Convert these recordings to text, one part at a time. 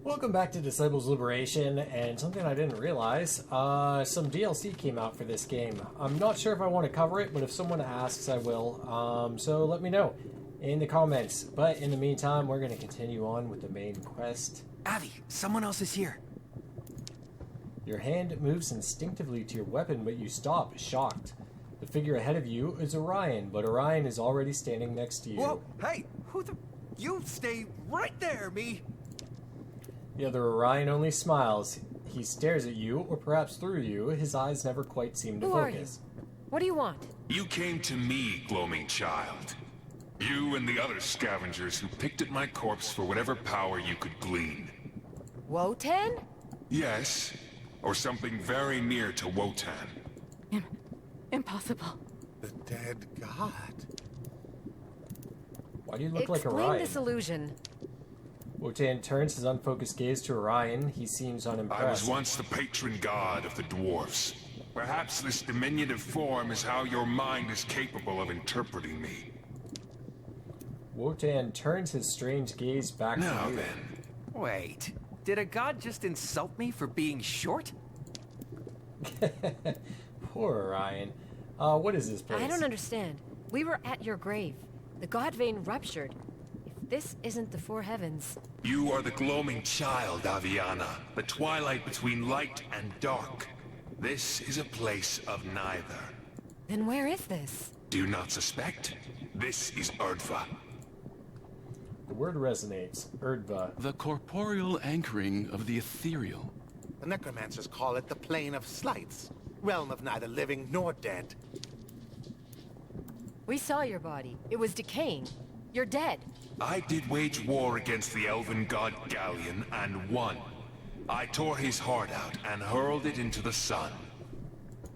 Welcome back to Disciples Liberation, and something I didn't realize, some DLC came out for this game. I'm not sure if I want to cover it, but if someone asks, I will. So let me know in the comments. But in the meantime, we're going to continue on with the main quest. Avi, someone else is here. Your hand moves instinctively to your weapon, but you stop, shocked. The figure ahead of you is Orion, but Orion is already standing next to you. Whoa, hey, who the... You stay right there, me! The other Orion only smiles. He stares at you, or perhaps through you. His eyes never quite seem to focus. Who are you? What do you want? You came to me, gloaming child. You and the other scavengers who picked at my corpse for whatever power you could glean. Wotan? Yes, or something very near to Wotan. Impossible. The dead god. Why do you look like Explain Orion? this illusion. Wotan turns his unfocused gaze to Orion. He seems unimpressed. I was once the patron god of the dwarves. Perhaps this diminutive form is how your mind is capable of interpreting me. Wotan turns his strange gaze back Now to you. then, Wait, did a god just insult me for being short? Poor Orion. What is this place? I don't understand. We were at your grave. The god vein ruptured. If this isn't the four heavens... you are the gloaming child, Aviana, the twilight between light and dark. This is a place of neither. Then where is this? Do you not suspect? This is Erdva. The word resonates. Erdva. The corporeal anchoring of the ethereal. The necromancers call it the Plane of Slights, realm of neither living nor dead. We saw your body. It was decaying. You're dead. I did wage war against the elven god Galleon and won. I tore his heart out and hurled it into the sun.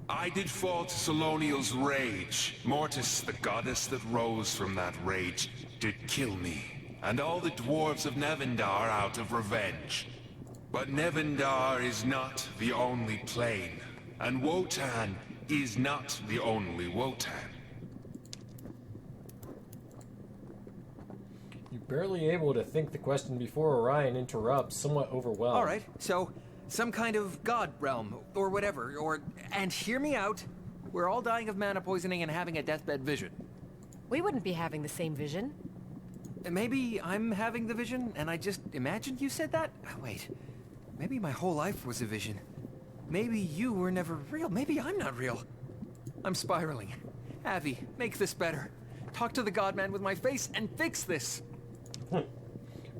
I did fall to Solonial's rage. Mortis, the goddess that rose from that rage, did kill me, and all the dwarves of Nevendar out of revenge. But Nevendar is not the only plane, and Wotan is not the only Wotan. You're barely able to think the question before Orion interrupts, somewhat overwhelmed. Alright, so, some kind of god realm, or whatever, and hear me out. We're all dying of mana poisoning and having a deathbed vision. We wouldn't be having the same vision. Maybe I'm having the vision, and I just imagined you said that? Wait, maybe my whole life was a vision. Maybe you were never real. Maybe I'm not real. I'm spiraling. Avi, make this better. Talk to the Godman with my face and fix this.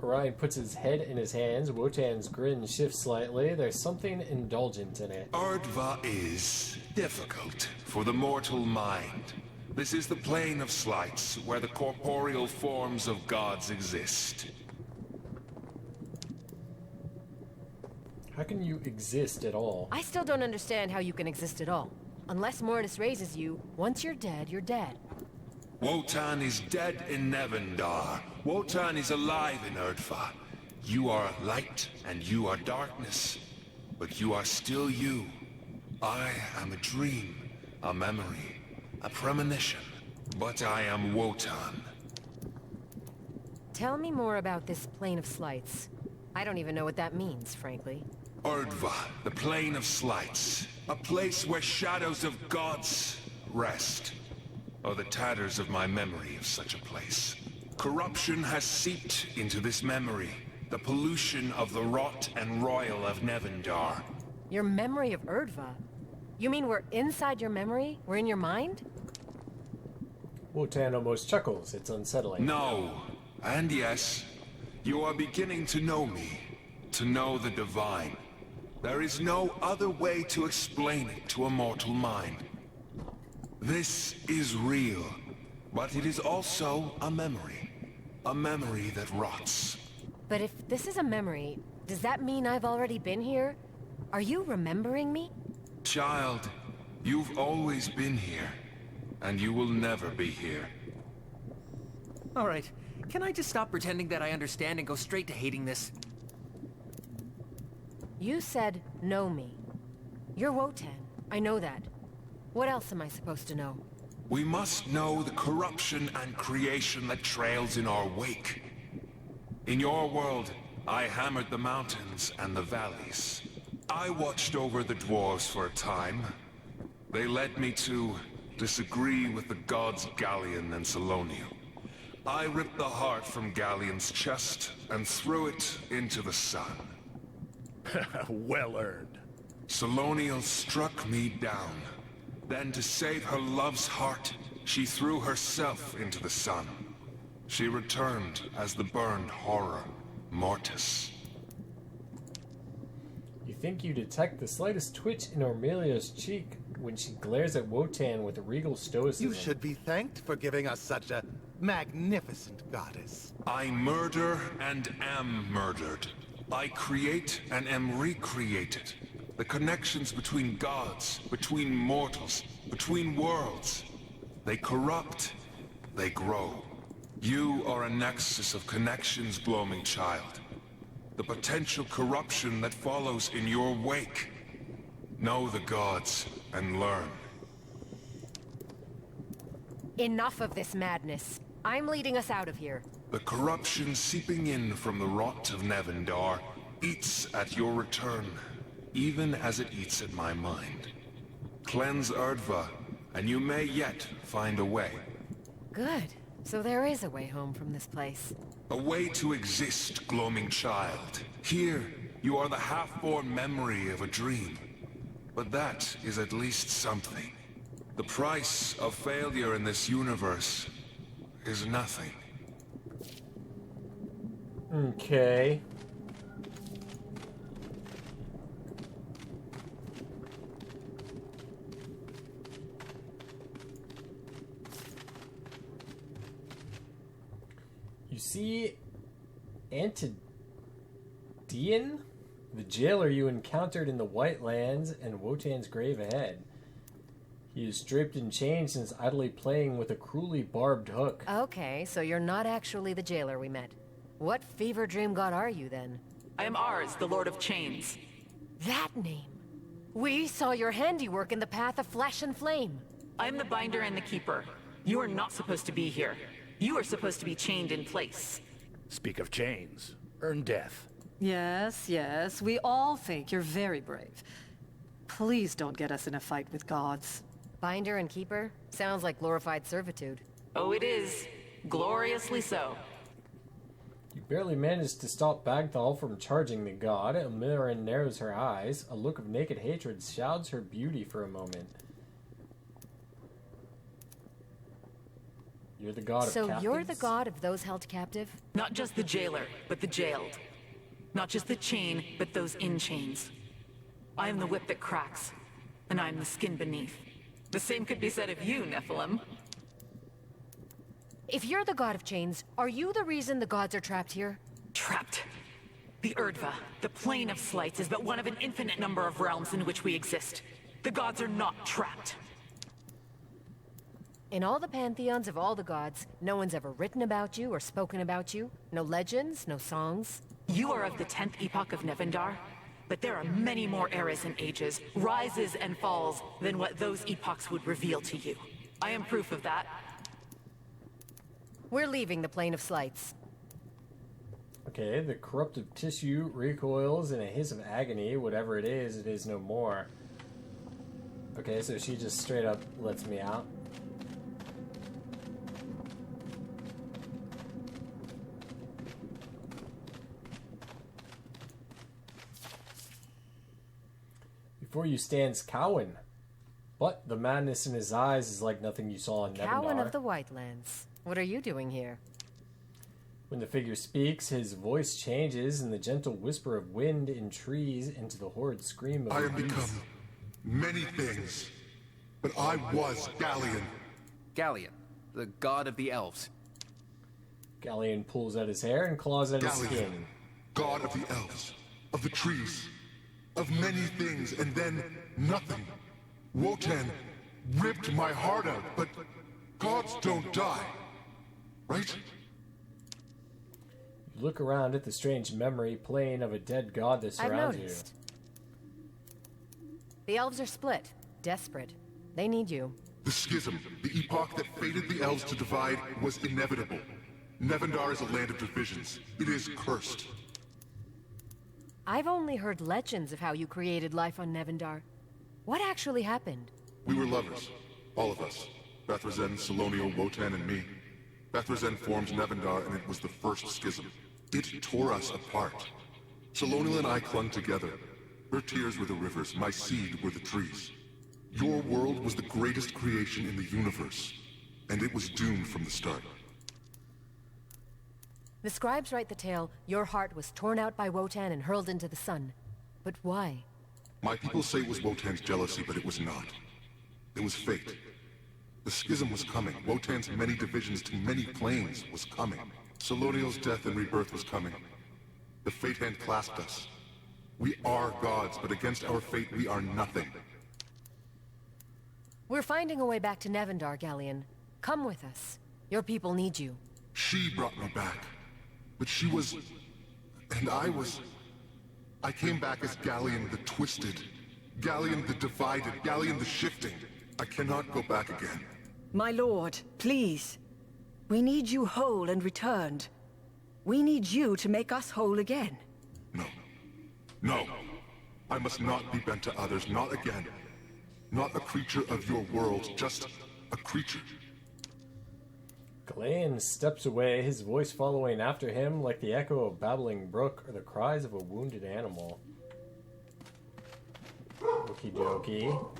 Orion puts his head in his hands. Wotan's grin shifts slightly. There's something indulgent in it. Erdva is difficult for the mortal mind. This is the plane of slights, where the corporeal forms of gods exist. How can you exist at all? I still don't understand how you can exist at all. Unless Mortis raises you, once you're dead, you're dead. Wotan is dead in Nevendar. Wotan is alive in Erdva. You are light and you are darkness, but you are still you. I am a dream, a memory, a premonition, but I am Wotan. Tell me more about this plane of slights. I don't even know what that means, frankly. Erdva, the plane of slights, a place where shadows of gods rest. Or the tatters of my memory of such a place. Corruption has seeped into this memory, the pollution of the rot and royal of Nevendar. Your memory of Erdva? You mean we're inside your memory? We're in your mind? Wotan almost chuckles. It's unsettling. No, and yes, you are beginning to know me, to know the divine. There is no other way to explain it to a mortal mind. This is real, but it is also a memory that rots. But if this is a memory, does that mean I've already been here? Are you remembering me? Child, you've always been here, and you will never be here. Alright, can I just stop pretending that I understand and go straight to hating this? You said, know me. You're Wotan. I know that. What else am I supposed to know? We must know the corruption and creation that trails in our wake. In your world, I hammered the mountains and the valleys. I watched over the dwarves for a time. They led me to disagree with the gods Galleon and Solonial. I ripped the heart from Galleon's chest and threw it into the sun. Well earned. Solonial struck me down. Then, to save her love's heart, she threw herself into the sun. She returned as the burned horror, Mortis. You think you detect the slightest twitch in Ormelia's cheek when she glares at Wotan with regal stoicism. You should be thanked for giving us such a magnificent goddess. I murder and am murdered. I create and am recreated. The connections between gods, between mortals, between worlds. They corrupt, they grow. You are a nexus of connections, Gloaming Child. The potential corruption that follows in your wake. Know the gods and learn. Enough of this madness. I'm leading us out of here. The corruption seeping in from the rot of Nevendar eats at your return, even as it eats at my mind. Cleanse Erdva, and you may yet find a way. Good. So there is a way home from this place. A way to exist, Gloaming Child. Here, you are the half-born memory of a dream. But that is at least something. The price of failure in this universe is nothing. Okay. You see Antidian, the jailer you encountered in the White Lands and Wotan's grave ahead. He is draped in chains and is idly playing with a cruelly barbed hook. Okay, so you're not actually the jailer we met. What fever dream god are you then? I am Ars, the Lord of Chains. That name! We saw your handiwork in the path of flesh and flame. I am the Binder and the Keeper. You are not supposed to be here. You are supposed to be chained in place. Speak of chains. Earn death. Yes, yes, we all think you're very brave. Please don't get us in a fight with gods. Binder and Keeper? Sounds like glorified servitude. Oh, it is. Gloriously so. You barely managed to stop Bagthal from charging the god. Ilmarin narrows her eyes. A look of naked hatred shrouds her beauty for a moment. You're the god of captives? So you're the god of those held captive? Not just the jailer, but the jailed. Not just the chain, but those in chains. I am the whip that cracks, and I am the skin beneath. The same could be said of you, Nephilim. If you're the god of chains, are you the reason the gods are trapped here? Trapped. The Erdva, the plane of slights, is but one of an infinite number of realms in which we exist. The gods are not trapped. In all the pantheons of all the gods, no one's ever written about you or spoken about you. No legends, no songs. You are of the 10th epoch of Nevendar, but there are many more eras and ages, rises and falls, than what those epochs would reveal to you. I am proof of that. We're leaving the plane of slights. Okay, the corruptive tissue recoils in a hiss of agony. Whatever it is no more. Okay, so she just straight up lets me out. Before you stands Cowan. But the madness in his eyes is like nothing you saw in Nevendar. Cowan of the Whitelands. What are you doing here? When the figure speaks, his voice changes in the gentle whisper of wind in trees into the horrid scream of I a have beast. become many things, but I was Galleon. Galleon, the god of the elves. Galleon pulls at his hair and claws at his Galleon, skin. god of the elves, of the trees, of many things, and then nothing. Wotan ripped my heart out, but gods don't die, right? You look around at the strange memory plane of a dead god that I've surrounds you. noticed. The elves are split, desperate. They need you. The schism, the epoch that fated the elves to divide, was inevitable. Nevendar is a land of divisions. It is cursed. I've only heard legends of how you created life on Nevendar. What actually happened? We were lovers. All of us. Bethrazen, Salonial, Wotan, and me. Bethrazen formed Nevendar, and it was the first schism. It tore us apart. Salonial and I clung together. Her tears were the rivers, my seed were the trees. Your world was the greatest creation in the universe, and it was doomed from the start. The scribes write the tale, your heart was torn out by Wotan and hurled into the sun. But why? My people say it was Wotan's jealousy, but it was not. It was fate. The schism was coming. Wotan's many divisions to many planes was coming. Salonial's death and rebirth was coming. The fate hand clasped us. We are gods, but against our fate we are nothing. We're finding a way back to Nevendar, Galleon. Come with us. Your people need you. She brought me back. But she was... and I was... I came back as Galleon the Twisted. Galleon the Divided. Galleon the Shifting. I cannot go back again. My lord, please. We need you whole and returned. We need you to make us whole again. No. No. I must not be bent to others, not again. Not a creature of your world, just a creature. Galen steps away, his voice following after him like the echo of a babbling brook or the cries of a wounded animal. Okie dokie.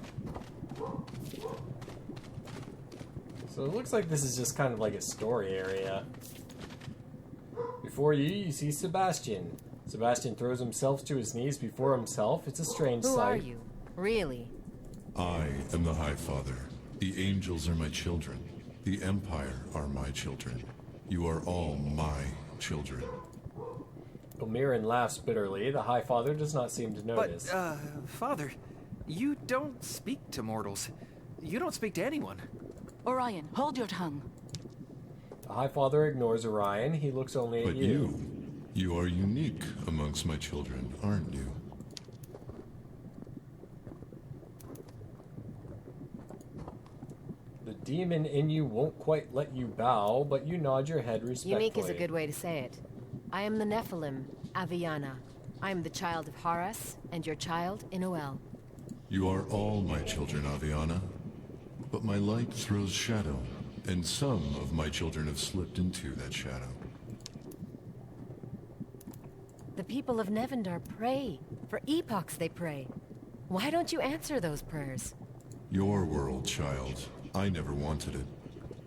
So it looks like this is just kind of like a story area. Before you, you see Sebastian. Sebastian throws himself to his knees before himself. It's a strange sight. Who are you? Really? I am the High Father. The angels are my children. The Empire are my children. You are all my children. Omiran laughs bitterly. The High Father does not seem to notice. But, Father, you don't speak to mortals. You don't speak to anyone. Orion, hold your tongue. The High Father ignores Orion. He looks only at you. But you are unique amongst my children, aren't you? The demon in you won't quite let you bow, but you nod your head respectfully. Unique is a good way to say it. I am the Nephilim, Aviana. I am the child of Haras, and your child, Inoel. You are all my children, Aviana. But my light throws shadow, and some of my children have slipped into that shadow. The people of Nevendar pray. For epochs they pray. Why don't you answer those prayers? Your world, child. I never wanted it.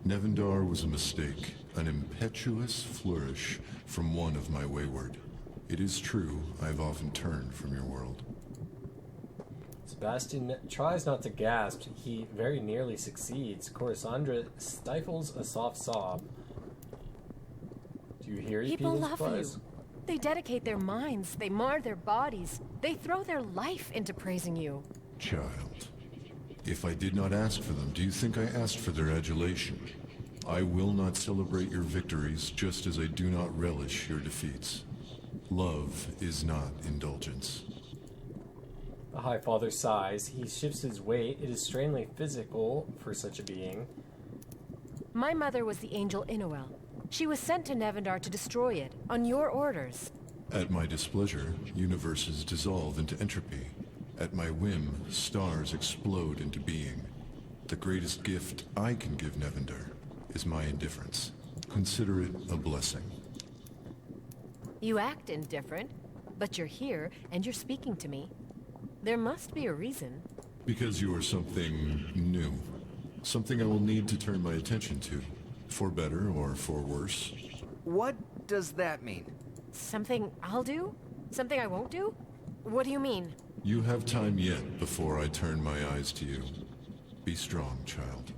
Nevendar was a mistake, an impetuous flourish from one of my wayward. It is true, I've often turned from your world. Sebastian tries not to gasp. He very nearly succeeds. Coruscandra stifles a soft sob. Do you hear People people's love cries? you. They dedicate their minds, they mar their bodies, they throw their life into praising you. Child, if I did not ask for them, do you think I asked for their adulation? I will not celebrate your victories, just as I do not relish your defeats. Love is not indulgence. The High Father sighs. He shifts his weight. It is strangely physical for such a being. My mother was the angel Inoel. She was sent to Nevendar to destroy it, on your orders. At my displeasure, universes dissolve into entropy. At my whim, stars explode into being. The greatest gift I can give Nevendar is my indifference. Consider it a blessing. You act indifferent, but you're here and you're speaking to me. There must be a reason. Because you are something new. Something I will need to turn my attention to. For better or for worse. What does that mean? Something I'll do? Something I won't do? What do you mean? You have time yet before I turn my eyes to you. Be strong, child.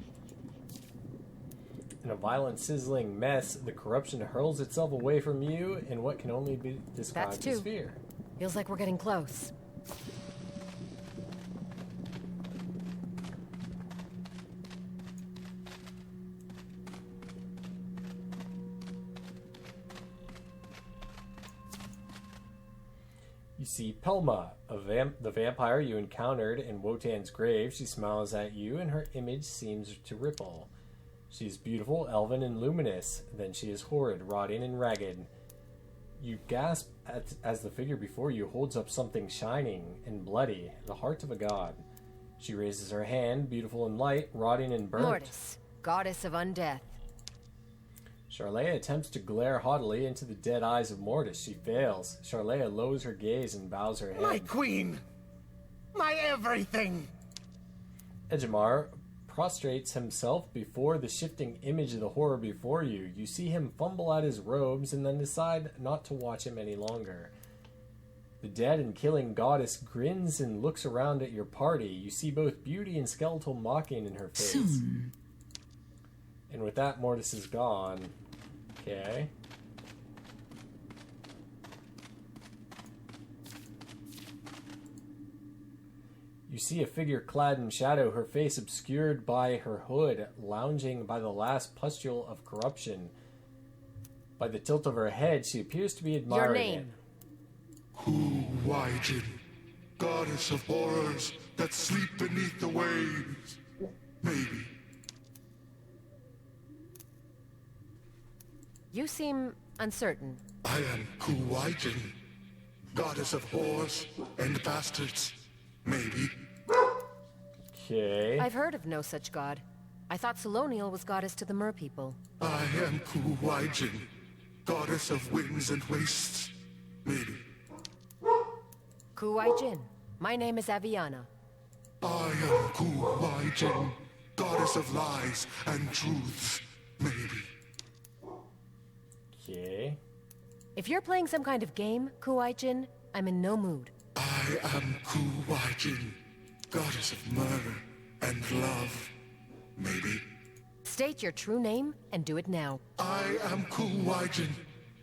In a violent, sizzling mess, the corruption hurls itself away from you in what can only be described That's as two. fear. Feels like we're getting close. You see Pelma, the vampire you encountered in Wotan's grave. She smiles at you, and her image seems to ripple. She is beautiful, elven, and luminous. Then she is horrid, rotting, and ragged. You gasp as the figure before you holds up something shining and bloody, the heart of a god. She raises her hand, beautiful and light, rotting and burnt. Mortis, goddess of undeath. Charlea attempts to glare haughtily into the dead eyes of Mortis. She fails. Charlea lowers her gaze and bows her head. My queen! My everything! Ejimar prostrates himself before the shifting image of the horror before you. You see him fumble at his robes and then decide not to watch him any longer. The dead and killing goddess grins and looks around at your party. You see both beauty and skeletal mocking in her face. Soon. And with that, Mortis is gone. Okay. You see a figure clad in shadow, her face obscured by her hood, lounging by the last pustule of corruption. By the tilt of her head, she appears to be admiring Your name? Kuwaijin, goddess of horrors that sleep beneath the waves. Maybe. You seem uncertain. I am Kuwaijin, goddess of whores and bastards. Maybe. Okay. I've heard of no such god. I thought Solonial was goddess to the mer people. I am Kuwaijin, goddess of winds and wastes. Maybe. Kuai Jin. My name is Aviana. I am Kuwaijin, goddess of lies and truths. Maybe. Okay. If you're playing some kind of game, Kuai Jin, I'm in no mood. I am Kuwaijin, goddess of murder and love. Maybe. State your true name and do it now. I am Kuwaijin,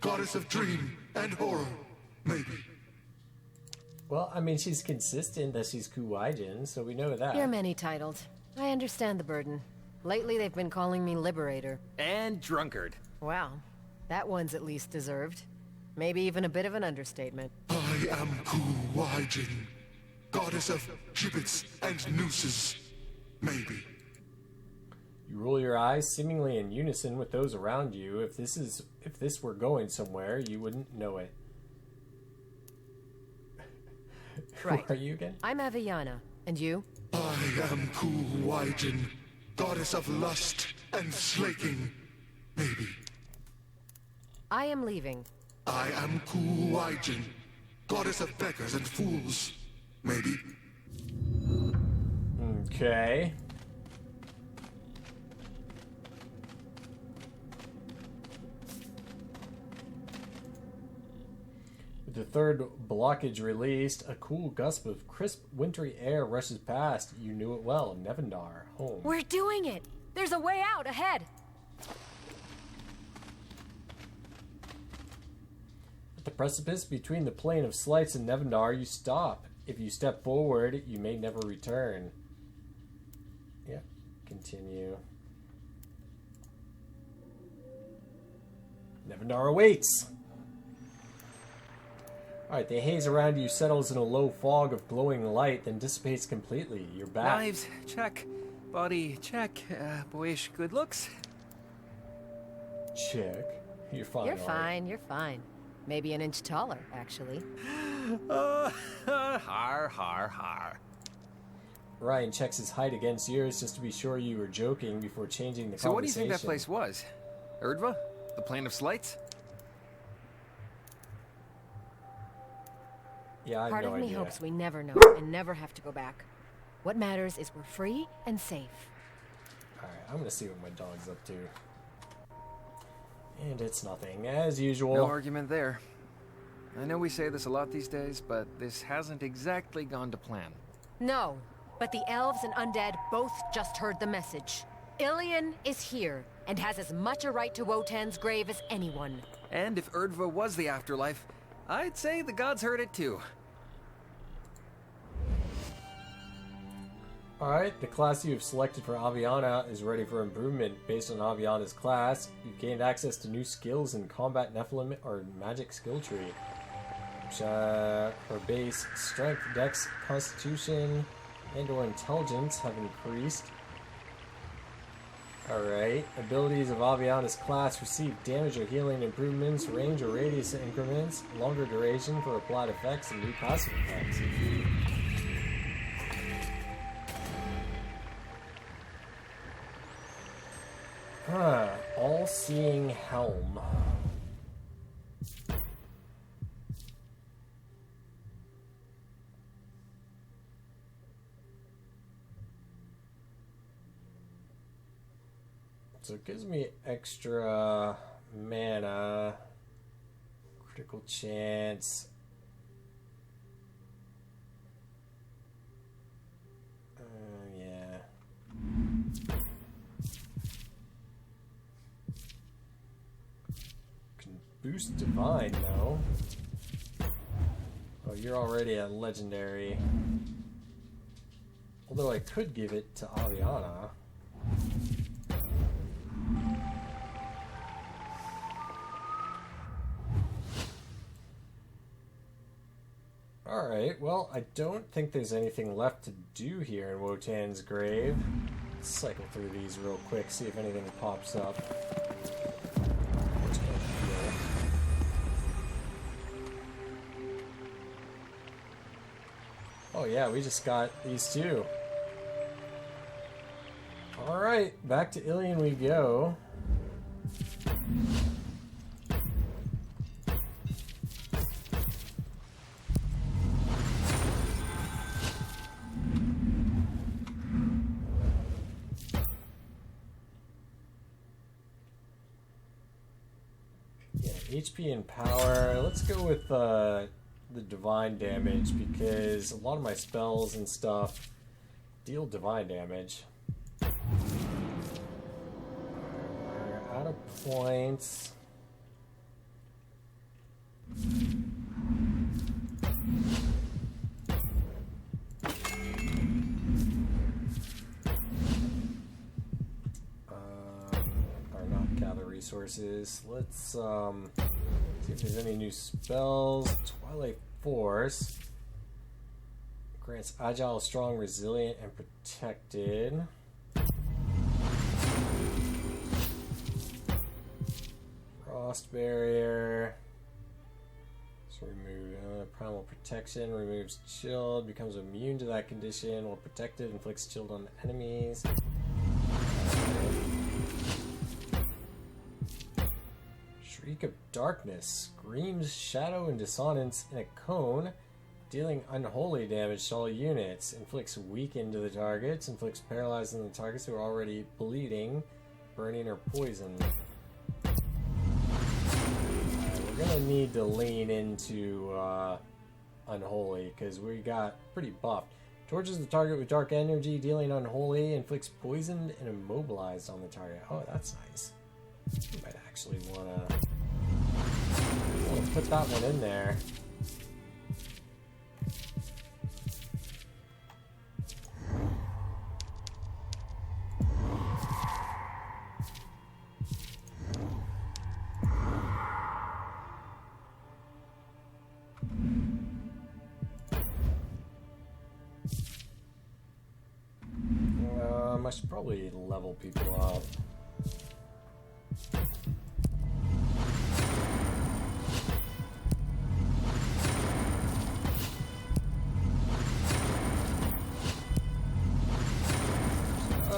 goddess of dream and horror. Maybe. Well, I mean, she's consistent that she's Kuwaijin, so we know that. You're many-titled. I understand the burden. Lately, they've been calling me Liberator. And drunkard. Wow. That one's at least deserved. Maybe even a bit of an understatement. I am Kuwaijin, goddess of gibbets and nooses. Maybe. You roll your eyes, seemingly in unison with those around you. If this were going somewhere, you wouldn't know it. Right. Who are you again? I'm Aviana. And you? I am Kuwaijin, goddess of lust and slaking. Maybe. I am leaving. I am Kuwaijin, goddess of beggars and fools. Maybe. Okay. With the third blockage released, a cool gust of crisp, wintry air rushes past. You knew it well. Nevendar, home. We're doing it! There's a way out ahead! At the precipice between the plain of Slights and Nevendar, you stop. If you step forward, you may never return. Yeah, continue. Nevendar awaits! Alright, the haze around you settles in a low fog of glowing light, then dissipates completely. You're back. Knives, check. Body, check. Boyish good looks. Check. You're fine. You're Ollie. fine, you're fine. Maybe an inch taller, actually. Har, har, har. Ryan checks his height against yours just to be sure you were joking before changing the So what do you conversation. think that place was? Erdva? The Plain of Slights? Yeah, I have Part no of me idea. hopes we never know and never have to go back. What matters is we're free and safe. Alright, I'm gonna see what my dog's up to. And it's nothing, as usual. No argument there. I know we say this a lot these days, but this hasn't exactly gone to plan. No, but the elves and undead both just heard the message. Ilion is here, and has as much a right to Wotan's grave as anyone. And if Erdva was the afterlife, I'd say the gods heard it too. Alright, the class you have selected for Aviana is ready for improvement. Based on Aviana's class, you've gained access to new skills in Combat Nephilim or Magic Skill Tree. Which, her base Strength, Dex, Constitution, and or Intelligence have increased. Alright. Abilities of Aviana's class receive damage or healing improvements, range or radius increments, longer duration for applied effects, and new passive effects. All-Seeing Helm. So it gives me extra mana, critical chance. Yeah. Can boost Divine though. Oh, you're already a legendary. Although I could give it to Aviana. Alright, well, I don't think there's anything left to do here in Wotan's grave. Let's cycle through these real quick, see if anything pops up. Oh yeah, we just got these two. Alright, back to Ilion we go. HP and power. Let's go with the divine damage because a lot of my spells and stuff deal divine damage. We're out of points. Resources. Let's see if there's any new spells. Twilight Force grants agile, strong, resilient, and protected. Frost barrier. So remove primal protection. Removes chilled. Becomes immune to that condition. While protected, inflicts chilled on enemies. Shriek of Darkness screams shadow and dissonance in a cone, dealing unholy damage to all units. Inflicts weaken to the targets. Inflicts paralyzed on the targets who are already bleeding, burning, or poisoned. We're gonna need to lean into unholy because we got pretty buffed. Torches the target with dark energy, dealing unholy. Inflicts poisoned and immobilized on the target. Oh, that's nice. You might actually wanna put that one in there. I should probably level people up.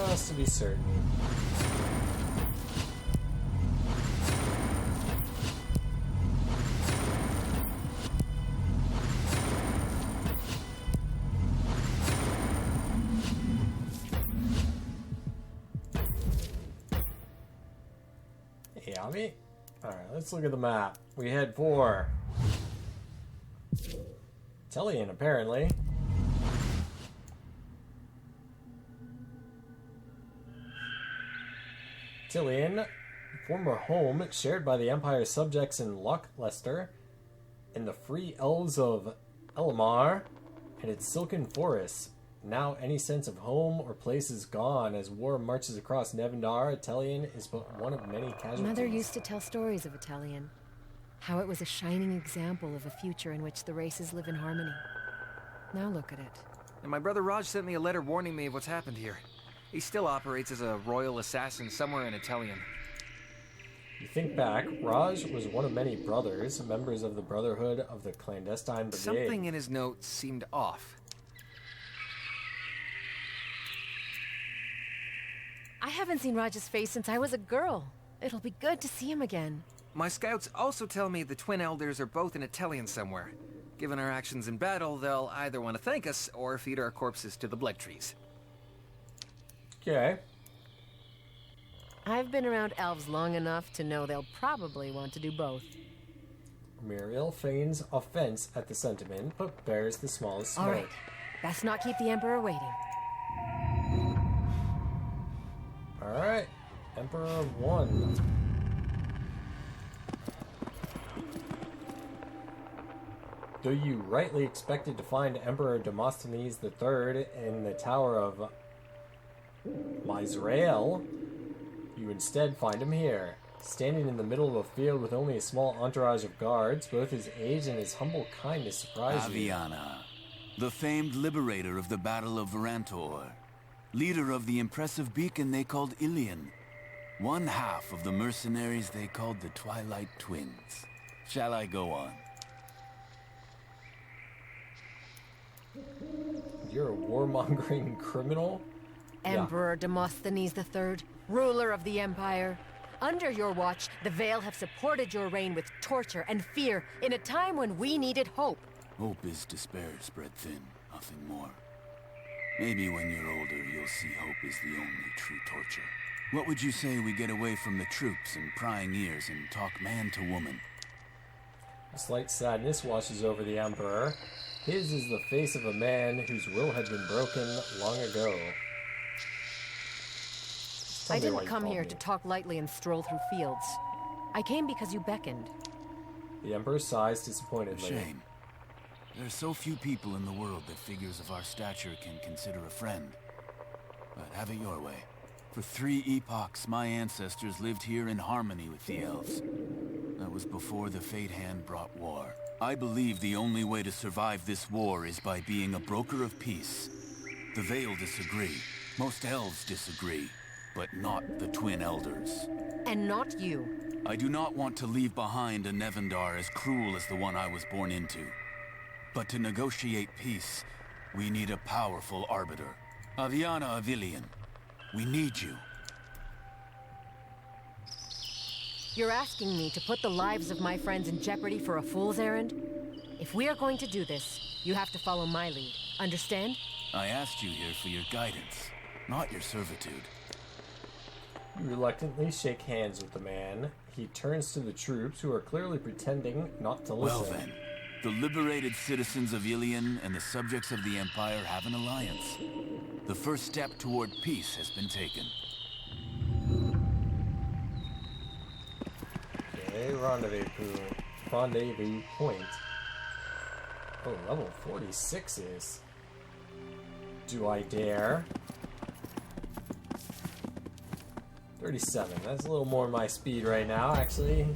Just to be certain. Hey, Yami. Alright, let's look at the map. We head for Telion, apparently. Telion, former home shared by the Empire's subjects in Lochlester and the free elves of Elamar and its silken forests. Now any sense of home or place is gone as war marches across Nevendar. Telion is but one of many casualties. Mother used to tell stories of Telion, how it was a shining example of a future in which the races live in harmony. Now look at it. And my brother Raj sent me a letter warning me of what's happened here. He still operates as a royal assassin somewhere in Italian. You think back, Raj was one of many brothers, members of the Brotherhood of the Clandestine Brigade. Something in his note seemed off. I haven't seen Raj's face since I was a girl. It'll be good to see him again. My scouts also tell me the Twin Elders are both in Italian somewhere. Given our actions in battle, they'll either want to thank us or feed our corpses to the blood trees. Okay. I've been around elves long enough to know they'll probably want to do both. Muriel feigns offense at the sentiment, but bears the smallest smoke. All right. Best not keep the Emperor waiting. Alright. Emperor 1. Though you rightly expected to find Emperor Demosthenes III in the Tower of Misrael, you instead find him here, standing in the middle of a field with only a small entourage of guards. Both his age and his humble kindness surprise you. Aviana, the famed liberator of the Battle of Varantor, leader of the impressive beacon they called Ilion, one half of the mercenaries they called the Twilight Twins. Shall I go on? You're a warmongering criminal? Emperor Demosthenes III, ruler of the Empire. Under your watch, the Veil have supported your reign with torture and fear in a time when we needed hope. Hope is despair spread thin, nothing more. Maybe when you're older, you'll see hope is the only true torture. What would you say we get away from the troops and prying ears and talk man to woman? A slight sadness washes over the Emperor. His is the face of a man whose will had been broken long ago. I didn't come here to talk lightly and stroll through fields. I came because you beckoned. The Emperor sighs disappointedly. Shame. There are so few people in the world that figures of our stature can consider a friend. But have it your way. For 3 epochs, my ancestors lived here in harmony with the elves. That was before the Fate Hand brought war. I believe the only way to survive this war is by being a broker of peace. The Veil disagree. Most elves disagree. But not the Twin Elders. And not you. I do not want to leave behind a Nevendar as cruel as the one I was born into. But to negotiate peace, we need a powerful arbiter. Aviana of Ilion, we need you. You're asking me to put the lives of my friends in jeopardy for a fool's errand? If we are going to do this, you have to follow my lead. Understand? I asked you here for your guidance, not your servitude. You reluctantly shake hands with the man. He turns to the troops, who are clearly pretending not to listen. Well then, the liberated citizens of Ilion and the subjects of the Empire have an alliance. The first step toward peace has been taken. Okay, rendezvous point. Oh, level 46 is. Do I dare? 37. That's a little more my speed right now, actually.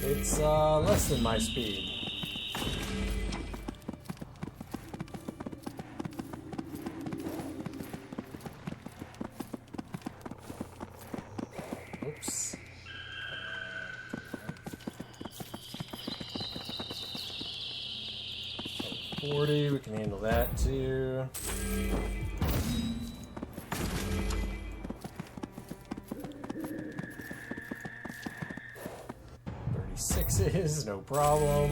It's less than my speed. Oops. 40, we can handle that too. Sixes, no problem.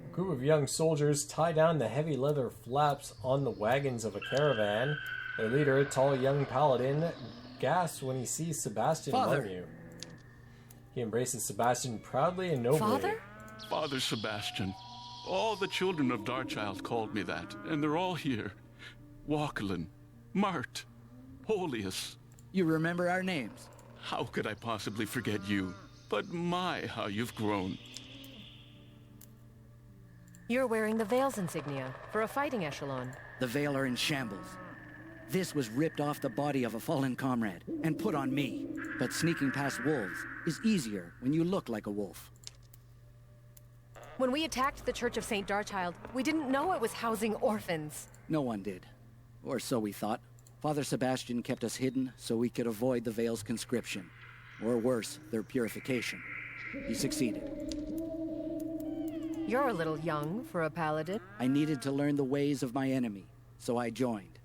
A group of young soldiers tie down the heavy leather flaps on the wagons of a caravan. Their leader, a tall young paladin, gasps when he sees Sebastian among you. He embraces Sebastian proudly and nobly. Father? Father Sebastian. All the children of Darchild called me that, and they're all here. Walkelin, Mart, Holius. You remember our names? How could I possibly forget you? But my, how you've grown. You're wearing the Veil's insignia for a fighting echelon. The Vale are in shambles. This was ripped off the body of a fallen comrade and put on me. But sneaking past wolves is easier when you look like a wolf. When we attacked the Church of St. Darchild, we didn't know it was housing orphans. No one did. Or so we thought. Father Sebastian kept us hidden so we could avoid the Vale's conscription. Or worse, their purification. He succeeded. You're a little young for a paladin. I needed to learn the ways of my enemy, so I joined.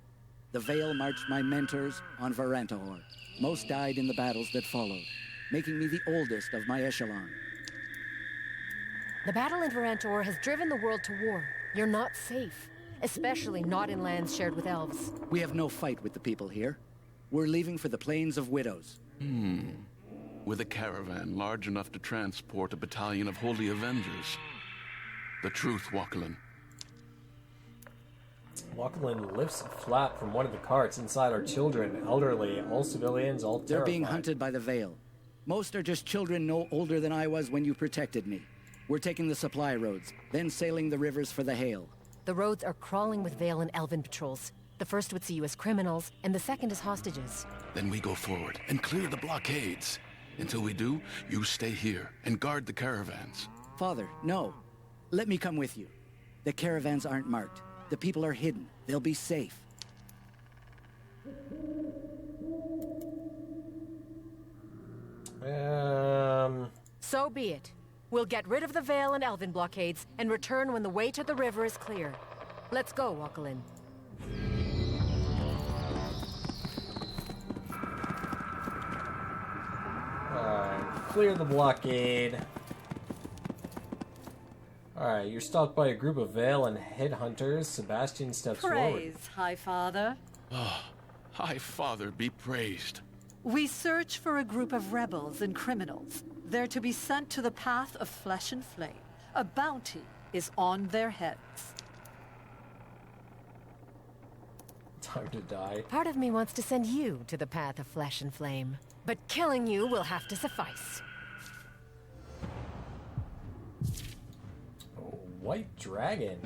The Vale marched my mentors on Varantahor. Most died in the battles that followed, making me the oldest of my echelon. The battle in Varantor has driven the world to war. You're not safe, especially not in lands shared with elves. We have no fight with the people here. We're leaving for the Plains of Widows. With a caravan large enough to transport a battalion of Holy Avengers. The truth, Waukelan. Waukelan lifts a flap from one of the carts. Inside are children, elderly, all civilians, all terrified. They're being hunted by the Vale. Most are just children no older than I was when you protected me. We're taking the supply roads, then sailing the rivers for the Hale. The roads are crawling with Vale and Elven patrols. The first would see you as criminals, and the second as hostages. Then we go forward and clear the blockades. Until we do, you stay here and guard the caravans. Father, no. Let me come with you. The caravans aren't marked. The people are hidden. They'll be safe. So be it. We'll get rid of the Vale and Elven blockades and return when the way to the river is clear. Let's go, Waukelan. Alright, clear the blockade. Alright, you're stalked by a group of Vale and headhunters. Sebastian steps forward. Praise, High Father. High Father be praised. We search for a group of rebels and criminals. They're to be sent to the path of flesh and flame. A bounty is on their heads. Time to die. Part of me wants to send you to the path of flesh and flame, but killing you will have to suffice. Oh, White Dragon.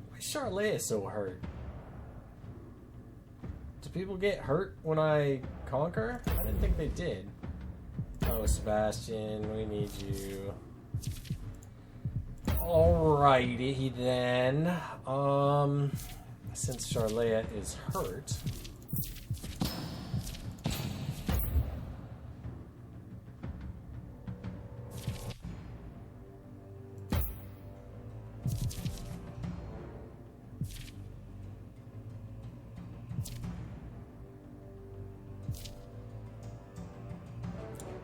Why is Charlea so hurt? Do people get hurt when I conquer? I didn't think they did. Oh, Sebastian, we need you. Alrighty then. Since Charlea is hurt.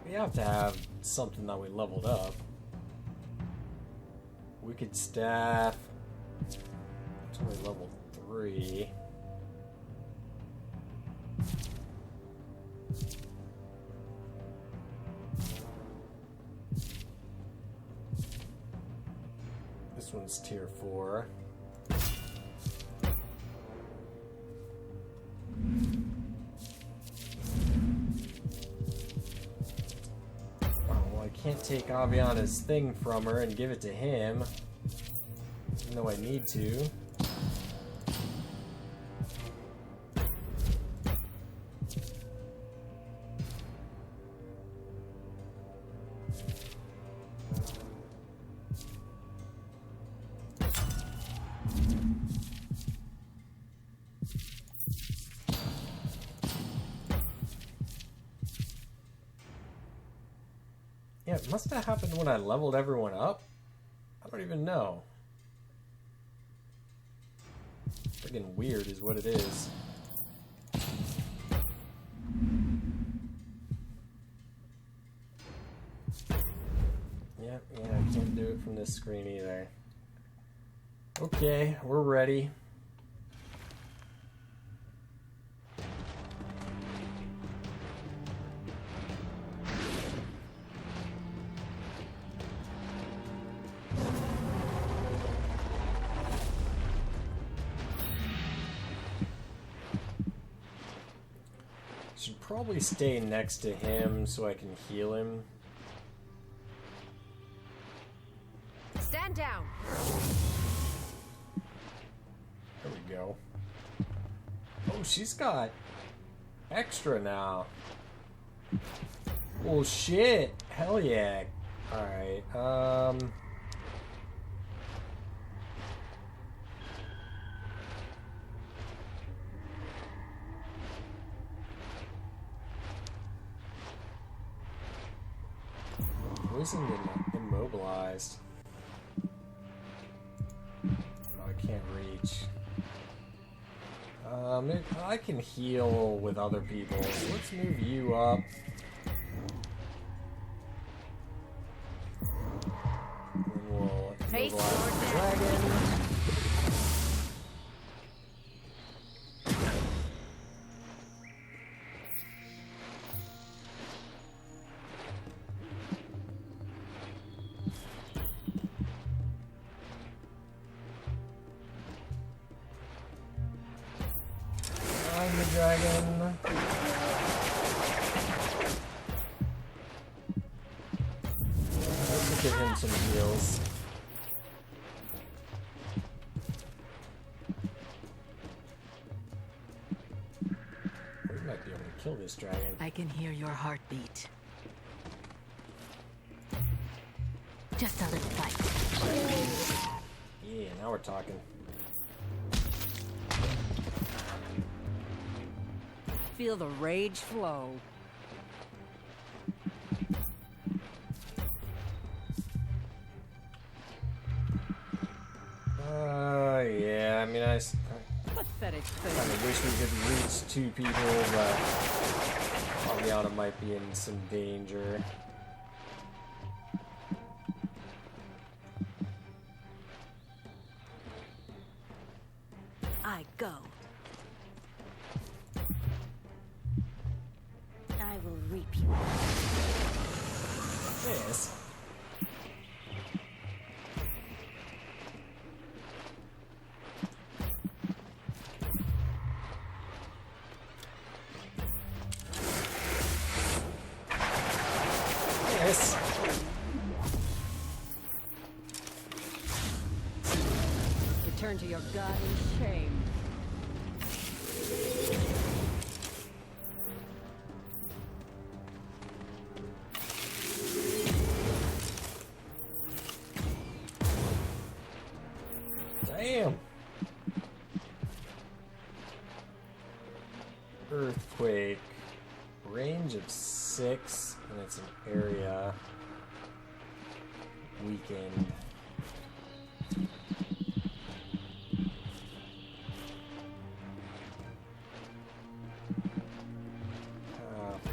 We have to have something that we leveled up. Wicked Staff. It's only level 3. This one's tier 4. Can't take Aviana's thing from her and give it to him, even though I need to. Yeah, it must have happened when I leveled everyone up. I don't even know. Friggin' weird is what it is. Yeah, I can't do it from this screen either. Okay, we're ready. Should probably stay next to him so I can heal him. Stand down. go. Oh, she's got extra now. Oh shit! Hell yeah! Alright, Poisoned and immobilized. Oh, I can't reach. I can heal with other people, so let's move you up. And we'll immobilize the dragon. I'm the dragon. Let's give him some heals. We might be able to kill this dragon. I can hear your heartbeat. Just a little fight. Yeah, now we're talking. Feel the rage flow. Yeah, I mean, I Pathetic thing. kind of wish we could reach two people, but Aliana might be in some danger. I go. I will reap you. Yes. Yes. Return to your god in shame. Damn. Earthquake. Range of 6, and it's an area weakened.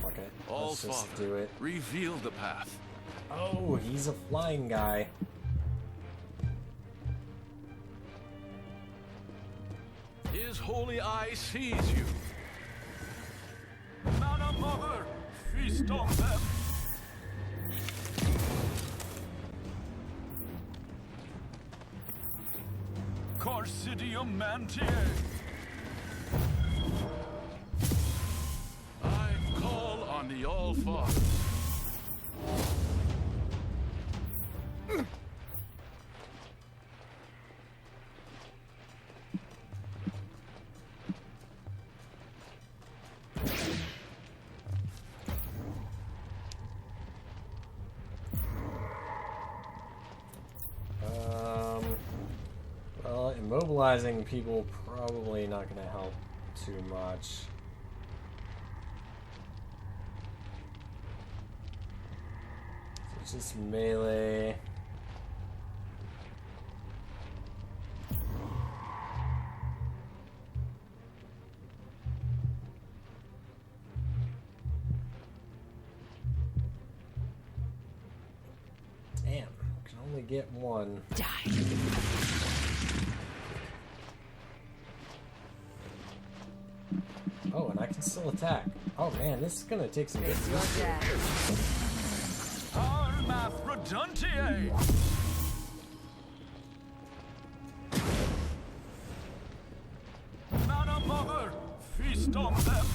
Fuck it. All Let's just Father, do it. reveal the path. Oh, he's a flying guy. His holy eye sees you. Mana Mother, feast on them. Carcidium Mantiae. I call on the All-Father. Well, immobilizing people probably not going to help too much. So it's just melee. Damn, can only get one. Die. Oh, and I can still attack. Oh man, this is gonna take some good Armath Reduntiae. Mana Mother, feast on them.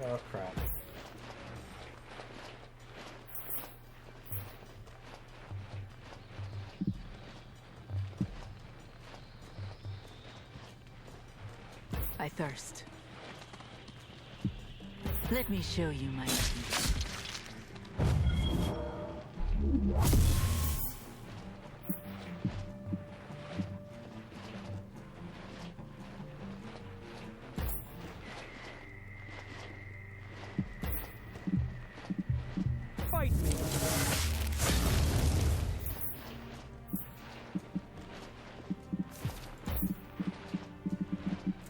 Oh, crap. I thirst. Let me show you my teeth. Fight me.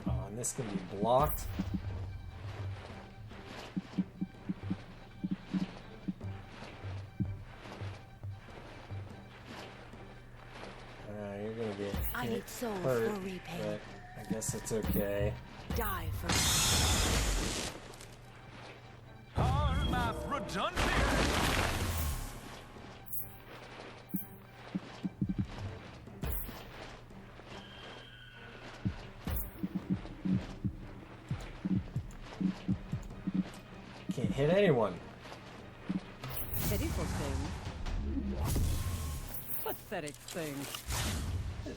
Oh, and this can be blocked. You're gonna get I hit, need soul hurt, for repay. but I guess it's okay. Die for Armath redundant. Can't hit anyone. Pitiful thing. Pathetic thing.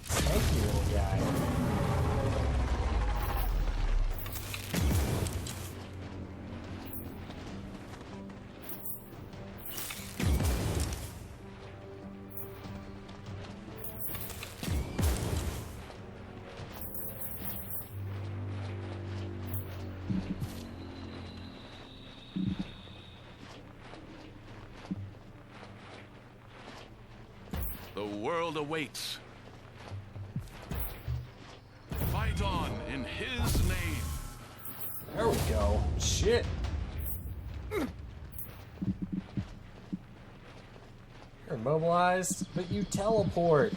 Thank you, little guy. The world awaits. Fight on in his name. There we go. Shit. You're immobilized, but you teleport.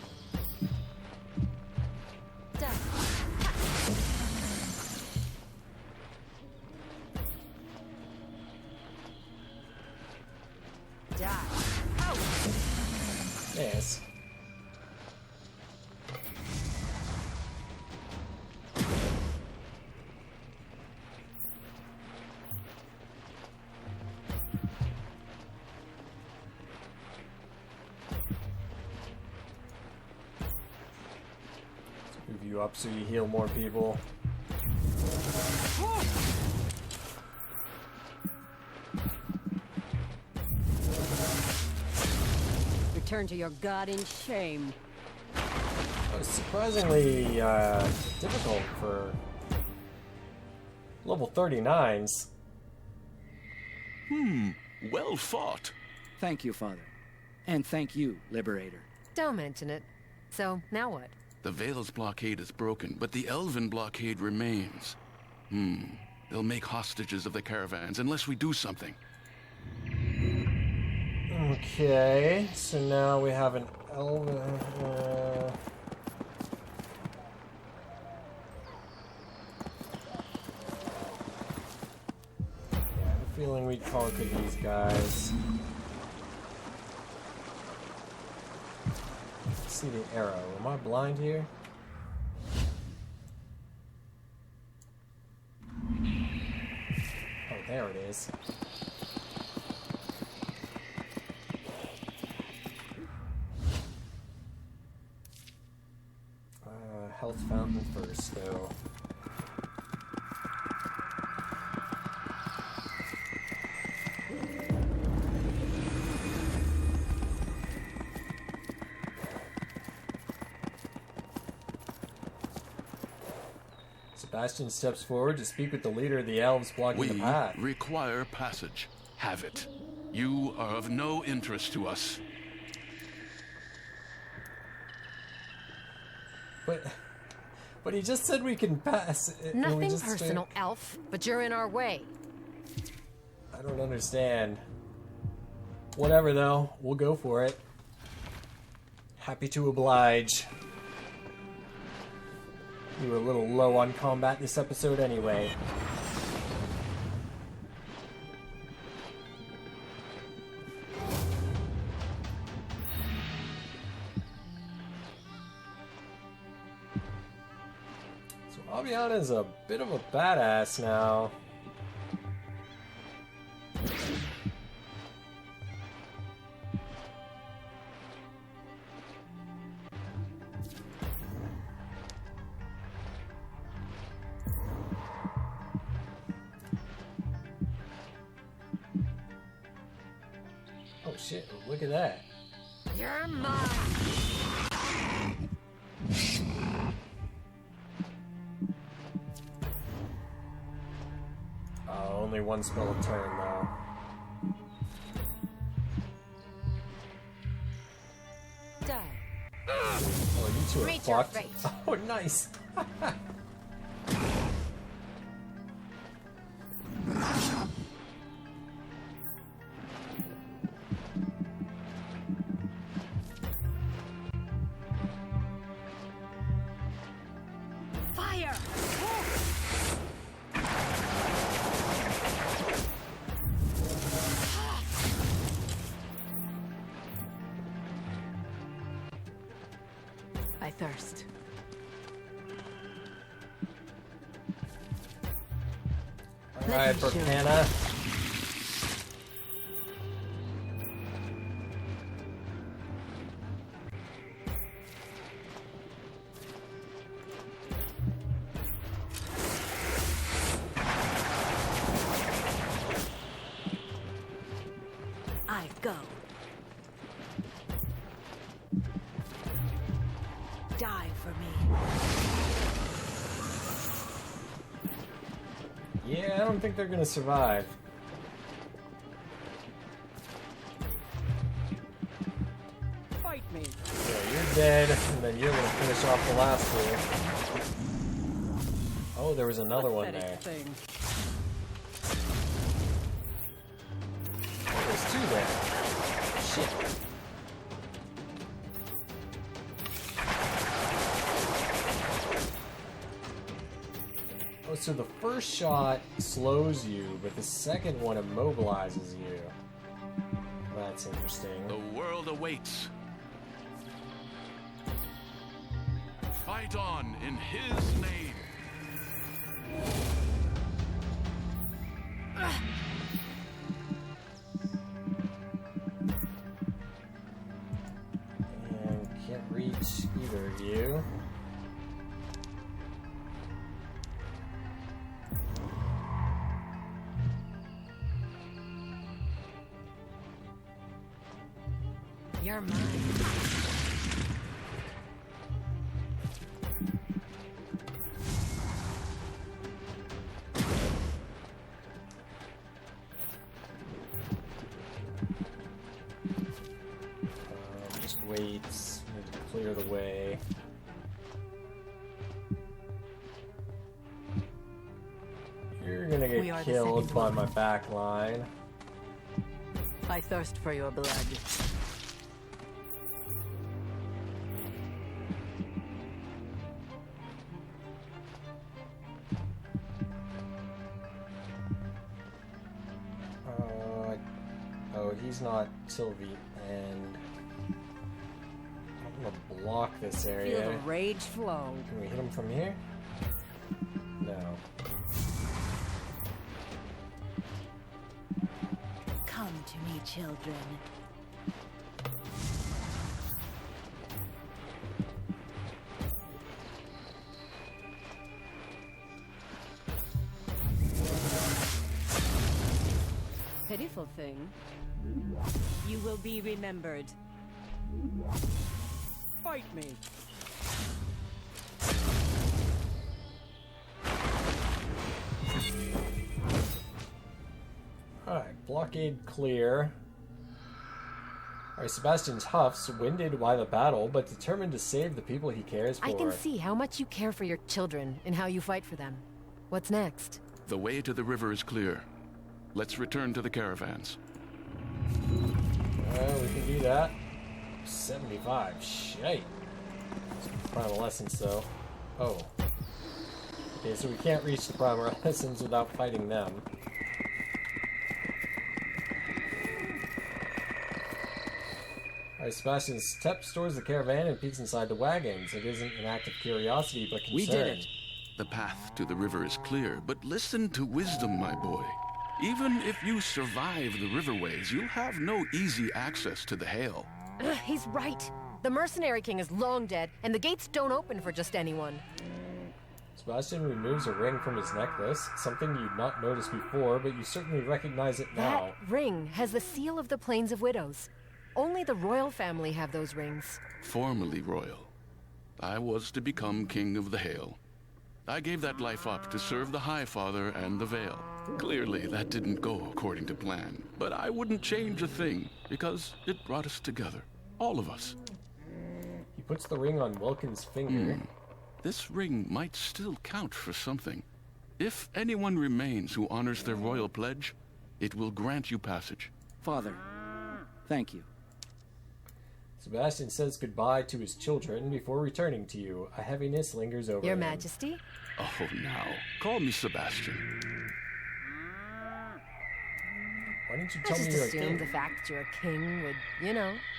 Yes. Let's move you up so you heal more people. Return to your god in shame. That was surprisingly difficult for level 39s. Well fought. Thank you, Father. And thank you, Liberator. Don't mention it. So, now what? The Vale's blockade is broken, but the Elven blockade remains. They'll make hostages of the caravans unless we do something. Okay, so now we have an elven. Yeah, I have a feeling we conquered these guys. See the arrow. Am I blind here? Oh, there it is. Health fountain first, though. Sebastian steps forward to speak with the leader of the elves blocking the We path. require passage. Have it. You are of no interest to us. But he just said we can pass. Nothing personal, elf, but you're in our way. I don't understand. Whatever, though. We'll go for it. Happy to oblige. You were a little low on combat this episode anyway. So Aviana's a bit of a badass now. shit, look at that. You're mine. Only one spell a turn, though. Die. Oh, you two are Meet your fucked. fate. Oh, nice. Fire! I thirst. Alright, Burkana. I go. Die for me. Yeah, I don't think they're gonna survive. Fight me. Yeah, you're dead, and then you're gonna finish off the last two. Oh, there was another one there. Thing. Oh, there's two there. Shit. Oh, so the first shot slows you, but the second one immobilizes you. That's interesting. The world awaits. Fight on in his name. And can't reach either of you. You're mine. Just wait. Need to clear the way. You're gonna We are get the killed second by one. my back line. I thirst for your blood. Oh, he's not Sylvie, and I'm gonna block this Feel area. the rage flow. Can we hit him from here? No. Come to me, children. Pitiful thing. You will be remembered. Fight me. Alright, blockade clear. Alright, Sebastian's huffs, winded by the battle, but determined to save the people he cares for. I can see how much you care for your children and how you fight for them. What's next? The way to the river is clear. Let's return to the caravans. Well, we can do that. 75, shite. Primal Essence, though. Oh. Okay, so we can't reach the Primal Essence without fighting them. Alright, Sebastian steps towards the caravan and peeks inside the wagons. It isn't an act of curiosity, but concern. We did it. The path to the river is clear, but listen to wisdom, my boy. Even if you survive the riverways, you'll have no easy access to the Hail. He's right. The Mercenary King is long dead, and the gates don't open for just anyone. Sebastian removes a ring from his necklace, something you'd not noticed before, but you certainly recognize it now. That ring has the seal of the Plains of Widows. Only the royal family have those rings. Formerly royal, I was to become King of the Hail. I gave that life up to serve the High Father and the Vale. Clearly, that didn't go according to plan, but I wouldn't change a thing, because it brought us together. All of us. He puts the ring on Wilkin's finger. This ring might still count for something. If anyone remains who honors their royal pledge, it will grant you passage. Father, thank you. Sebastian says goodbye to his children before returning to you. A heaviness lingers over Your him. Majesty? Oh, now. Call me Sebastian. Why didn't you I tell me just you're a assumed king? the fact that you're a king would,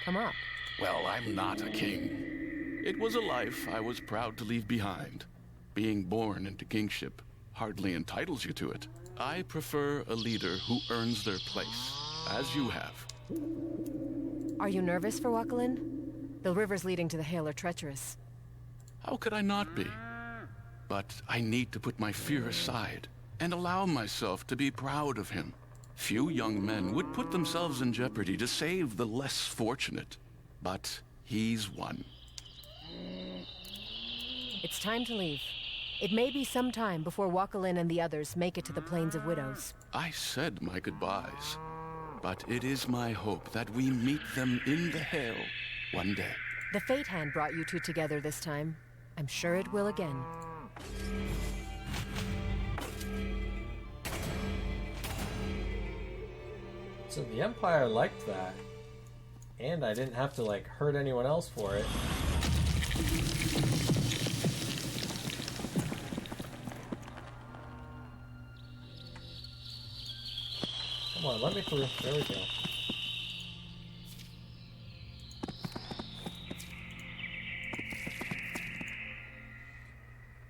come up. Well, I'm not a king. It was a life I was proud to leave behind. Being born into kingship hardly entitles you to it. I prefer a leader who earns their place, as you have. Are you nervous for Waukelan? The rivers leading to the Hail are treacherous. How could I not be? But I need to put my fear aside and allow myself to be proud of him. Few young men would put themselves in jeopardy to save the less fortunate, but he's one. It's time to leave. It may be some time before Waukelan and the others make it to the Plains of Widows. I said my goodbyes, but it is my hope that we meet them in the Hail one day. The Fate Hand brought you two together this time. I'm sure it will again. So the Empire liked that. And I didn't have to, hurt anyone else for it. Come on, let me through. There we go.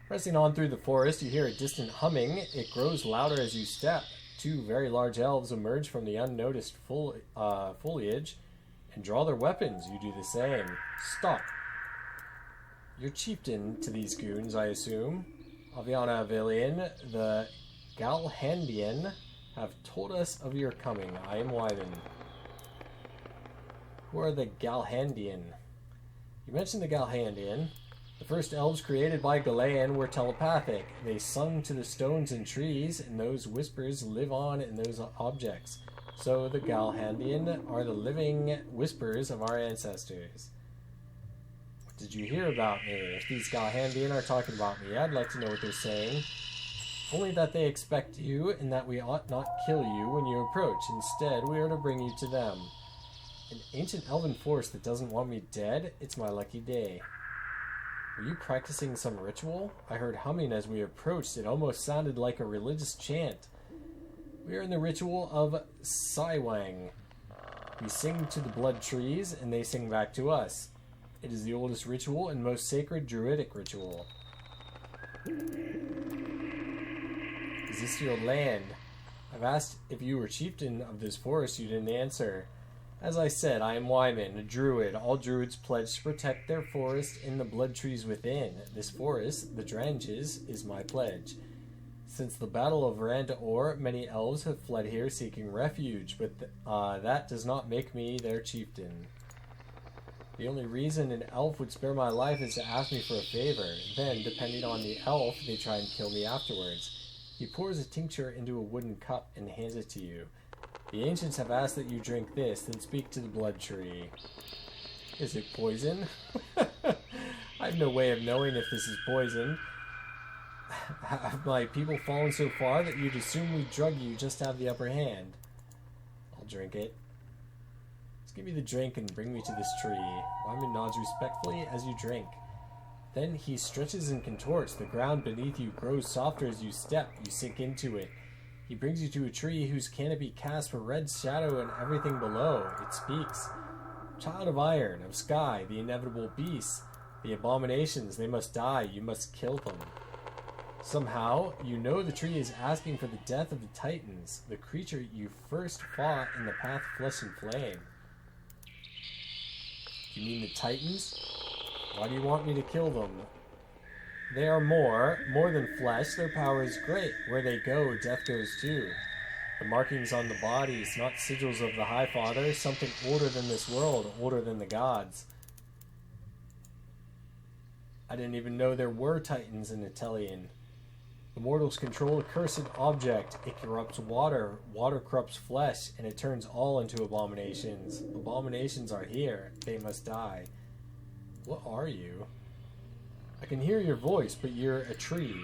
Pressing on through the forest, you hear a distant humming. It grows louder as you step. Two very large elves emerge from the unnoticed foliage and draw their weapons. You do the same. Stop. You're chieftain to these goons, I assume. Aviana Avilian, the Galhandian, have told us of your coming. I am Wyvern. Who are the Galhandian? You mentioned the Galhandian. The first elves created by Galayan were telepathic. They sung to the stones and trees, and those whispers live on in those objects. So the Galhandian are the living whispers of our ancestors. What did you hear about me? If these Galhandian are talking about me, I'd like to know what they're saying. Only that they expect you, and that we ought not kill you when you approach. Instead, we are to bring you to them. An ancient elven force that doesn't want me dead? It's my lucky day. Were you practicing some ritual? I heard humming as we approached. It almost sounded like a religious chant. We are in the ritual of Saiwang. We sing to the blood trees, and they sing back to us. It is the oldest ritual and most sacred druidic ritual. Is this your land? I've asked if you were chieftain of this forest. You didn't answer. As I said, I am Wyman, a druid. All druids pledge to protect their forest and the blood trees within. This forest, the Dranges, is my pledge. Since the Battle of Veranda Or, many elves have fled here seeking refuge, but that does not make me their chieftain. The only reason an elf would spare my life is to ask me for a favor. Then, depending on the elf, they try and kill me afterwards. He pours a tincture into a wooden cup and hands it to you. The ancients have asked that you drink this, then speak to the blood tree. Is it poison? I have no way of knowing if this is poison. Have my people fallen so far that you'd assume we drug you just to have the upper hand? I'll drink it. Just give me the drink and bring me to this tree. Wyman nods respectfully as you drink. Then he stretches and contorts. The ground beneath you grows softer as you step. You sink into it. He brings you to a tree whose canopy casts a red shadow and everything below. It speaks. Child of iron, of sky, the inevitable beasts, the abominations, they must die. You must kill them. Somehow, you know the tree is asking for the death of the Titans, the creature you first fought in the path of flesh and flame. You mean the Titans? Why do you want me to kill them? They are more than flesh. Their power is great. Where they go, death goes too. The markings on the bodies, not sigils of the High Father, something older than this world, older than the gods. I didn't even know there were titans in Atelian. The mortals control a cursed object. It corrupts water. Water corrupts flesh, and it turns all into abominations. Abominations are here. They must die. What are you? I can hear your voice, but you're a tree.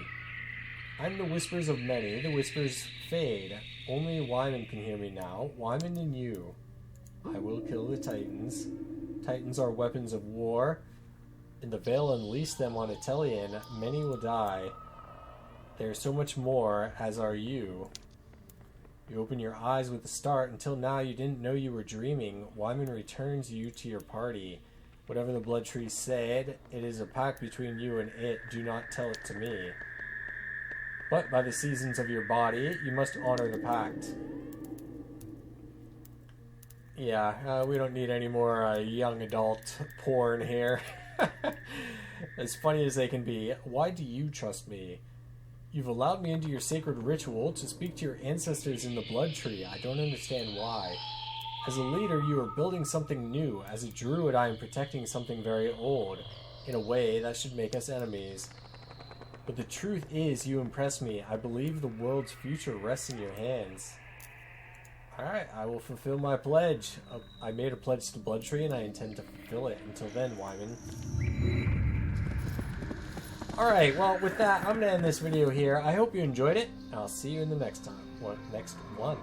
I'm the whispers of many. The whispers fade. Only Wyman can hear me now. Wyman and you. I will kill the Titans. Titans are weapons of war. And the Veil unleashed them on Atelian. Many will die. There's so much more, as are you. You open your eyes with the start. Until now, you didn't know you were dreaming. Wyman returns you to your party. Whatever the Blood Tree said, it is a pact between you and it. Do not tell it to me. But by the seasons of your body, you must honor the pact. Yeah, we don't need any more young adult porn here. As funny as they can be. Why do you trust me? You've allowed me into your sacred ritual to speak to your ancestors in the Blood Tree. I don't understand why. As a leader, you are building something new. As a druid, I am protecting something very old. In a way, that should make us enemies. But the truth is, you impress me. I believe the world's future rests in your hands. Alright, I will fulfill my pledge. I made a pledge to the Blood Tree, and I intend to fulfill it. Until then, Wyman. Alright, well, with that, I'm going to end this video here. I hope you enjoyed it, and I'll see you in the next time. Next one.